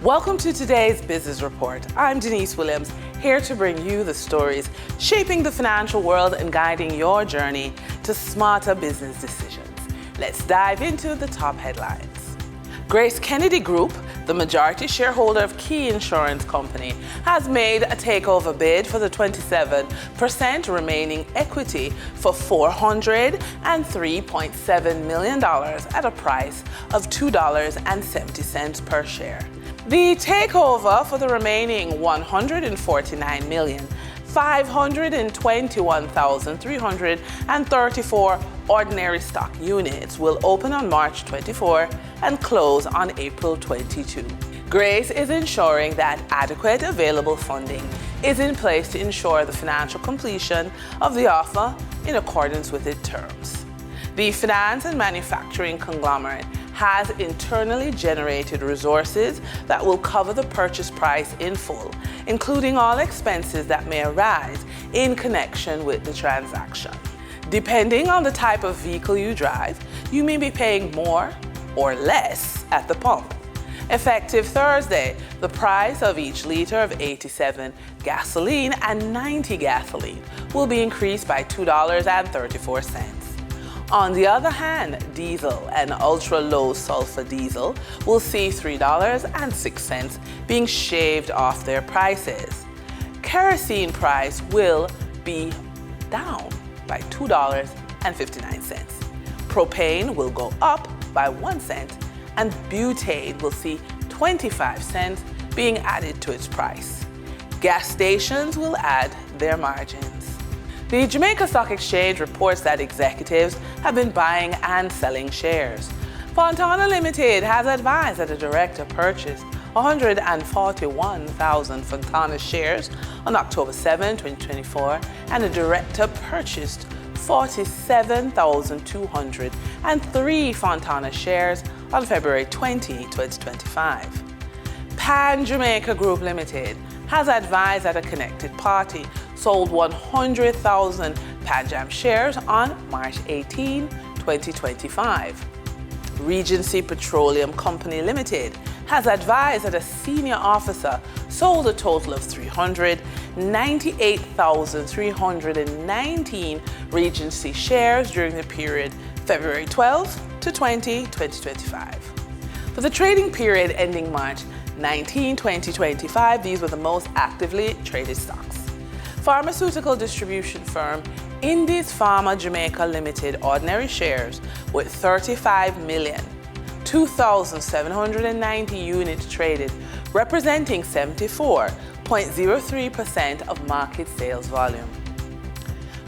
Welcome to today's Business Report. I'm Denise Williams, here to bring you the stories shaping the financial world and guiding your journey to smarter business decisions. Let's dive into the top headlines. Grace Kennedy Group, the majority shareholder of Key Insurance Company, has made a takeover bid for the 27% remaining equity for $403.7 million at a price of $2.70 per share. The takeover for the remaining 149,521,334 ordinary stock units will open on March 24 and close on April 22. Grace is ensuring that adequate available funding is in place to ensure the financial completion of the offer in accordance with its terms. The finance and manufacturing conglomerate has internally generated resources that will cover the purchase price in full, including all expenses that may arise in connection with the transaction. Depending on the type of vehicle you drive, you may be paying more or less at the pump. Effective Thursday, the price of each liter of 87 gasoline and 90 gasoline will be increased by $2.34. On the other hand, diesel and ultra-low sulfur diesel will see $3.06 being shaved off their prices. Kerosene price will be down by $2.59. Propane will go up by 1 cent, and butane will see 25 cents being added to its price. Gas stations will add their margins. The Jamaica Stock Exchange reports that executives have been buying and selling shares. Fontana Limited has advised that a director purchased 141,000 Fontana shares on October 7, 2024, and a director purchased 47,203 Fontana shares on February 20, 2025. Pan Jamaica Group Limited has advised that a connected party sold 100,000 PanJam shares on March 18, 2025. Regency Petroleum Company Limited has advised that a senior officer sold a total of 398,319 Regency shares during the period February 12 to 20, 2025. For the trading period ending March 19, 2025, these were the most actively traded stocks. Pharmaceutical distribution firm Indies Pharma Jamaica Limited ordinary shares with 35,002,790 units traded, representing 74.03% of market sales volume.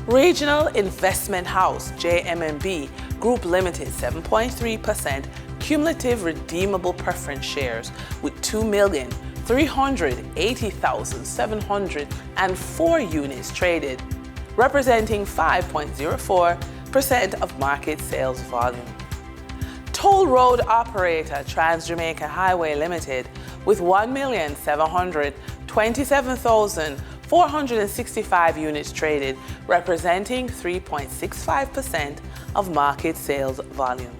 Regional Investment House JMMB Group Limited 7.3% cumulative redeemable preference shares with 2,380,704 units traded, representing 5.04% of market sales volume. Toll road operator Trans-Jamaica Highway Limited with 1,727,465 units traded, representing 3.65% of market sales volume.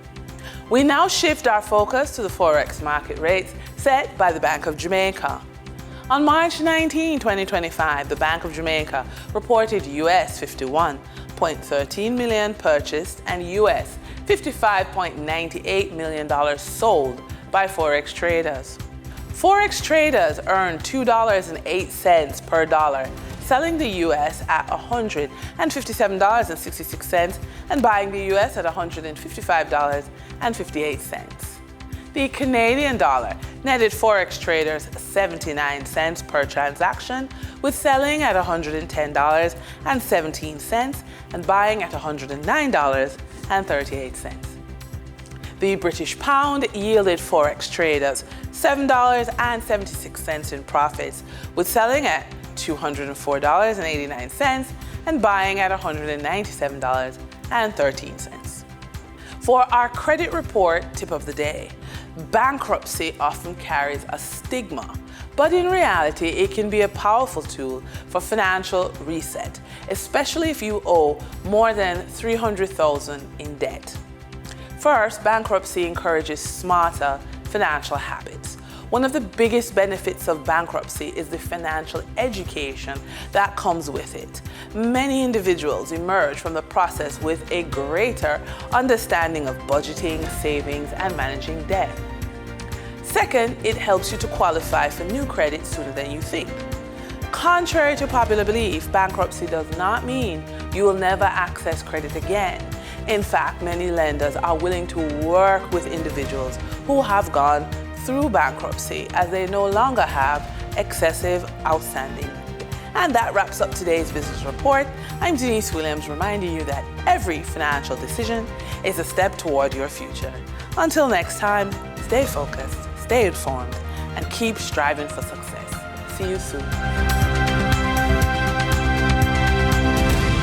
We now shift our focus to the Forex market rates set by the Bank of Jamaica. On March 19, 2025, the Bank of Jamaica reported US $51.13 million purchased and US $55.98 million sold by Forex traders. Forex traders earned $2.08 per dollar, selling the US at $157.66 and buying the US at $155.58. The Canadian dollar netted Forex traders 79 cents per transaction, with selling at $110.17 and buying at $109.38. The British pound yielded Forex traders $7.76 in profits, with selling at $204.89 and buying at $197.13. For our credit report tip of the day, bankruptcy often carries a stigma, but in reality, it can be a powerful tool for financial reset, especially if you owe more than $300,000 in debt. First, bankruptcy encourages smarter financial habits. One of the biggest benefits of bankruptcy is the financial education that comes with it. Many individuals emerge from the process with a greater understanding of budgeting, savings, and managing debt. Second, it helps you to qualify for new credit sooner than you think. Contrary to popular belief, bankruptcy does not mean you will never access credit again. In fact, many lenders are willing to work with individuals who have gone through bankruptcy as they no longer have excessive outstanding. And that wraps up today's business report. I'm Denise Williams, reminding you that every financial decision is a step toward your future. Until next time, stay focused, stay informed, and keep striving for success. See you soon.